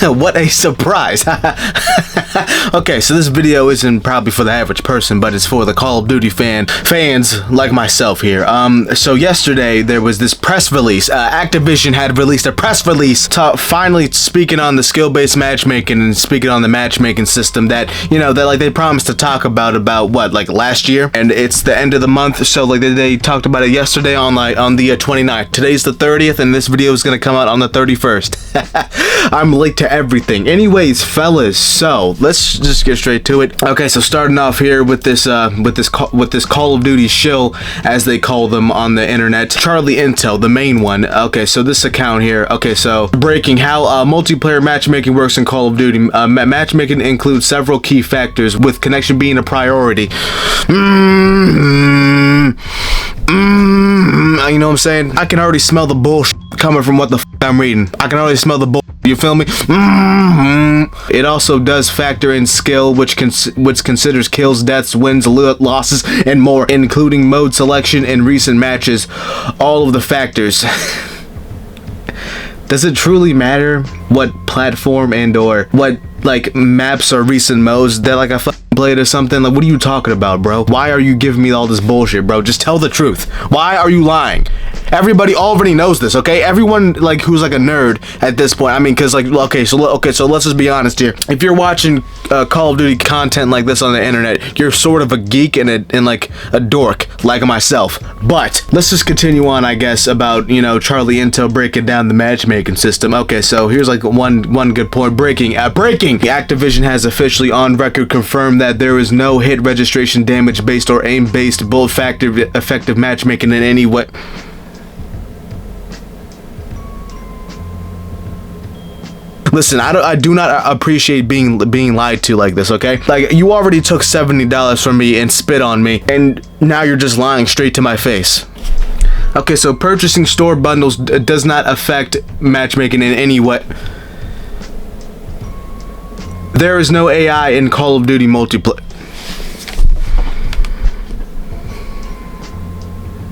What a surprise. Okay, so this video isn't probably for the average person, but it's for the Call of Duty fans like myself here. So yesterday there was this press release. Activision had released a press release finally speaking on the skill-based matchmaking and speaking on the matchmaking system that, you know, that like they promised to talk about what, like last year, and it's the end of the month, so like they talked about it yesterday on the 29th. Today's the 30th, and this video is gonna come out on the 31st. I'm late to everything. Anyways, fellas, so let's just get straight to it. Okay, so starting off here with this Call of Duty shill, as they call them on the internet, Charlie Intel, the main one. Okay, so this account here. Okay, so breaking how multiplayer matchmaking works in Call of Duty. Matchmaking includes several key factors, with connection being a priority. You know what I'm saying? I can already smell the bullshit coming from what the I'm reading. I can already smell the bullshit. You feel me? It also does factor in skill, which considers kills, deaths, wins, losses, and more, including mode selection and recent matches. All of the factors. Does it truly matter what platform and or what like maps or recent modes that like I played or something? Like, what are you talking about, bro? Why are you giving me all this bullshit, bro? Just tell the truth. Why are you lying? Everybody already knows this, okay? Everyone like who's like a nerd at this point. I mean, cause like okay, so let's just be honest here. If you're watching Call of Duty content like this on the internet, you're sort of a geek and like a dork like myself. But let's just continue on, I guess, about, you know, Charlie Intel breaking down the matchmaking system. Okay, so here's like one good point. Breaking. Activision has officially on record confirmed that there is no hit registration damage based or aim based build factor effective matchmaking in any way. Listen, I do not appreciate being lied to like this, okay? Like, you already took $70 from me and spit on me, and now you're just lying straight to my face. Okay, so purchasing store bundles does not affect matchmaking in any way. There is no AI in Call of Duty multiplayer.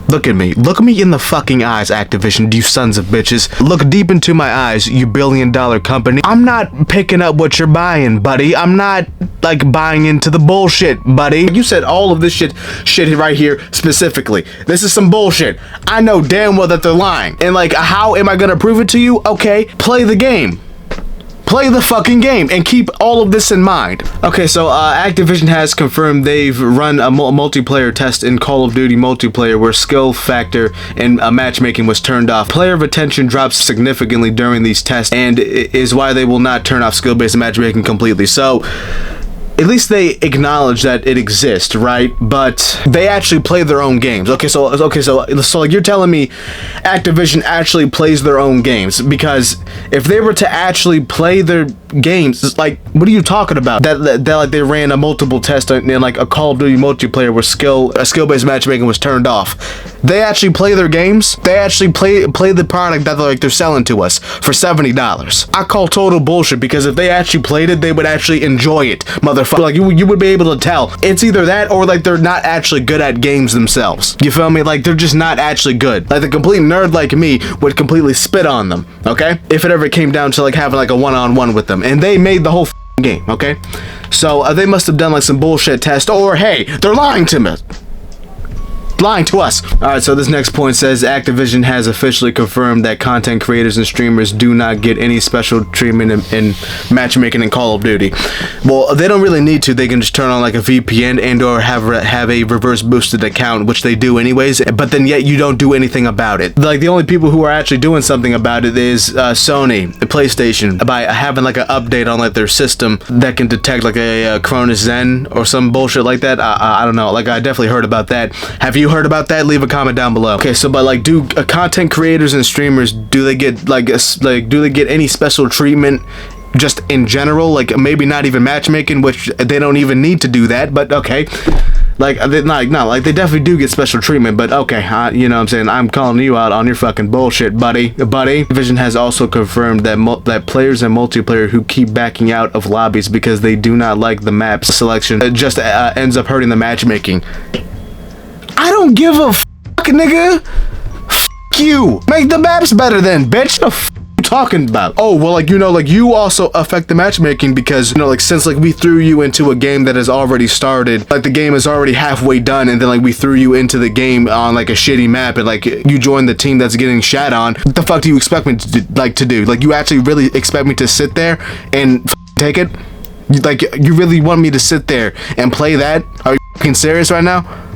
Look at me. Look me in the fucking eyes, Activision, you sons of bitches. Look deep into my eyes, you billion-dollar company. I'm not picking up what you're buying, buddy. I'm not, like, buying into the bullshit, buddy. You said all of this shit right here specifically. This is some bullshit. I know damn well that they're lying. And, like, how am I gonna prove it to you? Okay, play the game. Play the fucking game and keep all of this in mind. Okay, so Activision has confirmed they've run a multiplayer test in Call of Duty multiplayer where skill factor and matchmaking was turned off. Player retention drops significantly during these tests and is why they will not turn off skill-based matchmaking completely. So at least they acknowledge that it exists, right? But they actually play their own games. So like you're telling me Activision actually plays their own games, because if they were to actually play their games, it's like, what are you talking about? That like they ran a multiple test in like a Call of Duty multiplayer where skill-based matchmaking was turned off. They actually play their games. They actually play the product that they're selling to us for $70. I call total bullshit, because if they actually played it, they would actually enjoy it, motherfucker. Like you would be able to tell. It's either that or like they're not actually good at games themselves. You feel me? Like they're just not actually good. Like the complete nerd like me would completely spit on them, okay? If it ever came down to like having like a one-on-one with them. And they made the whole game, okay? So they must have done like some bullshit test, or hey, they're lying to me. Lying to us. Alright, so this next point says Activision has officially confirmed that content creators and streamers do not get any special treatment in matchmaking in Call of Duty. Well, they don't really need to. They can just turn on like a VPN and or have a reverse boosted account, which they do anyways, but then yet you don't do anything about it. Like the only people who are actually doing something about it is Sony, the PlayStation, by having like an update on like their system that can detect like a Cronus Zen or some bullshit like that. I don't know. Like I definitely heard about that. Have you heard about that? Leave a comment down below. Okay, so but like, do content creators and streamers, do they get do they get any special treatment just in general? Like maybe not even matchmaking, which they don't even need to do that, but okay. Like they definitely do get special treatment, but okay, you know what I'm saying? I'm calling you out on your fucking bullshit, buddy. Activision has also confirmed that players in multiplayer who keep backing out of lobbies because they do not like the map selection, it just ends up hurting the matchmaking. I don't give a fuck, nigga. Fuck you. Make the maps better then, bitch. The fuck you talking about? Oh, well, like, you know, like, you also affect the matchmaking because, you know, like, since, like, we threw you into a game that has already started, like, the game is already halfway done, and then, like, we threw you into the game on, like, a shitty map, and, like, you joined the team that's getting shat on. What the fuck do you expect me to do? Like, you actually really expect me to sit there and take it? Like, you really want me to sit there and play that? Are you fucking serious right now?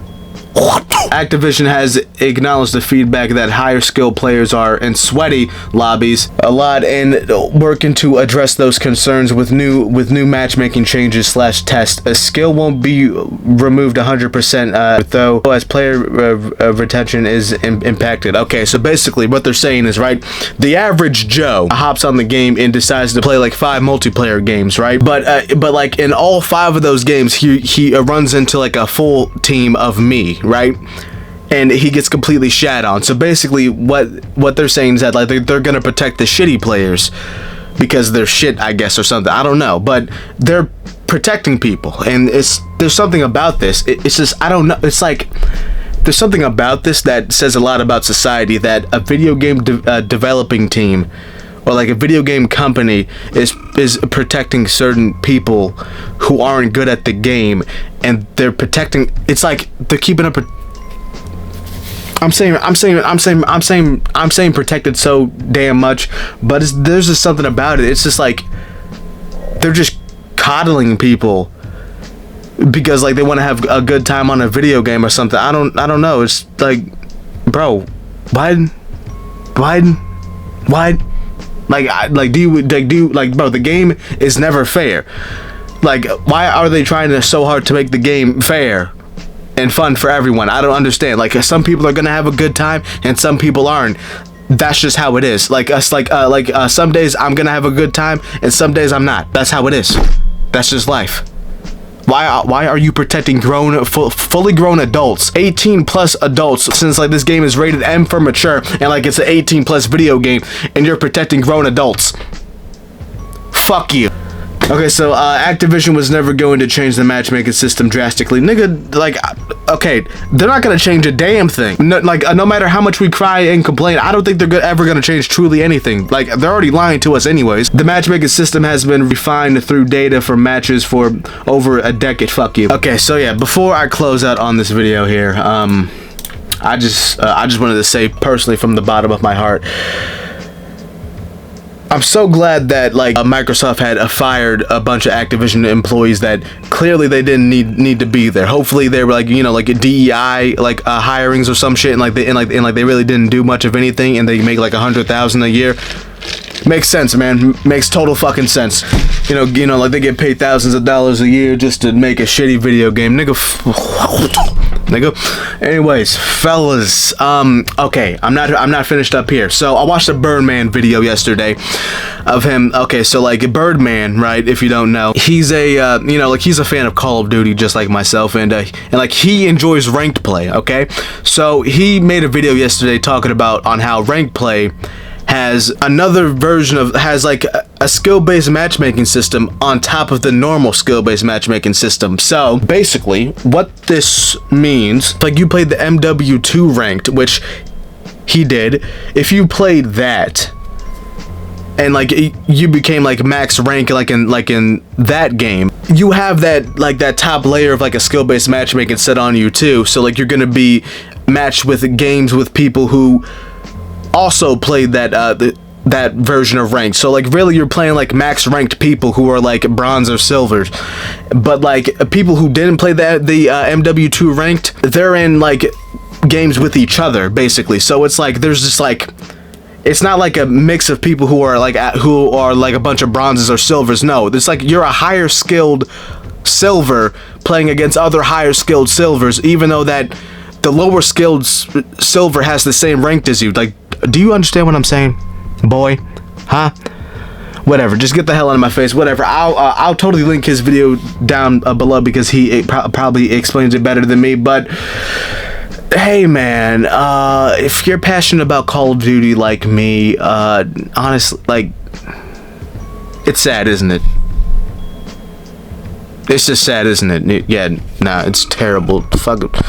Activision has acknowledged the feedback that higher skill players are in sweaty lobbies a lot and working to address those concerns with new matchmaking changes / tests. A skill won't be removed 100% though, as player retention is impacted. Okay, so basically what they're saying is, right, the average Joe hops on the game and decides to play like 5 multiplayer games, right? But like in all 5 of those games, he runs into like a full team of me, right? And he gets completely shat on. So basically what they're saying is that, like, they're gonna protect the shitty players because they're shit, I guess, or something. I don't know, but they're protecting people, and there's something about this. It's just, I don't know, it's like there's something about this that says a lot about society, that a video game developing team or like a video game company is protecting certain people who aren't good at the game, and they're protecting. It's like they're keeping up. I'm saying protected so damn much, but there's just something about it. It's just like they're just coddling people because, like, they want to have a good time on a video game or something. I don't know. It's like, bro, why? Like, do you bro, the game is never fair. Like, why are they trying so hard to make the game fair and fun for everyone? I don't understand. Like, some people are gonna have a good time and some people aren't. That's just how it is. Like us, some days I'm gonna have a good time and some days I'm not. That's how it is. That's just life. Why are you protecting fully grown adults, 18 plus adults, since like this game is rated M for mature and like it's an 18 plus video game, and you're protecting grown adults? Fuck you. Okay, so Activision was never going to change the matchmaking system drastically. Nigga, like, okay, they're not gonna change a damn thing. No, like, no matter how much we cry and complain, I don't think they're ever gonna change truly anything. Like, they're already lying to us anyways. The matchmaking system has been refined through data for matches for over a decade. Fuck you. Okay, so yeah, before I close out on this video here, I just wanted to say personally from the bottom of my heart, I'm so glad that, like, Microsoft had fired a bunch of Activision employees that clearly they didn't need to be there. Hopefully they were, like, you know, like a DEI like hirings or some shit, and they really didn't do much of anything, and they make like $100,000 a year. Makes sense, man. Makes total fucking sense. You know, like they get paid thousands of dollars a year just to make a shitty video game, nigga. Anyways, fellas, okay, I'm not finished up here. So I watched a Birdman video yesterday of him. Okay, so like Birdman, right? If you don't know, he's a you know, like he's a fan of Call of Duty just like myself, and like he enjoys ranked play. Okay, so he made a video yesterday talking about on how ranked play has another version of, has like a skill-based matchmaking system on top of the normal skill-based matchmaking system. So basically what this means, like, you played the MW2 ranked, which he did. If you played that and like you became like max rank like in that game, you have that, like, that top layer of like a skill-based matchmaking set on you too. So like you're gonna be matched with games with people who also played that version of ranked. So like really you're playing like max ranked people who are like bronze or silvers, but like people who didn't play the MW2 ranked, they're in like games with each other basically. So it's like there's just like, it's not like a mix of people who are like a bunch of bronzes or silvers. No, it's like you're a higher skilled silver playing against other higher skilled silvers, even though that the lower skilled silver has the same ranked as you. Like, do you understand what I'm saying, boy? Huh? Whatever, just get the hell out of my face. Whatever. I'll totally link his video down below because he probably explains it better than me. But hey, man, if you're passionate about Call of Duty like me, honestly, like, it's sad, isn't it? It's just sad, isn't it? Yeah, nah, it's terrible. Fuck.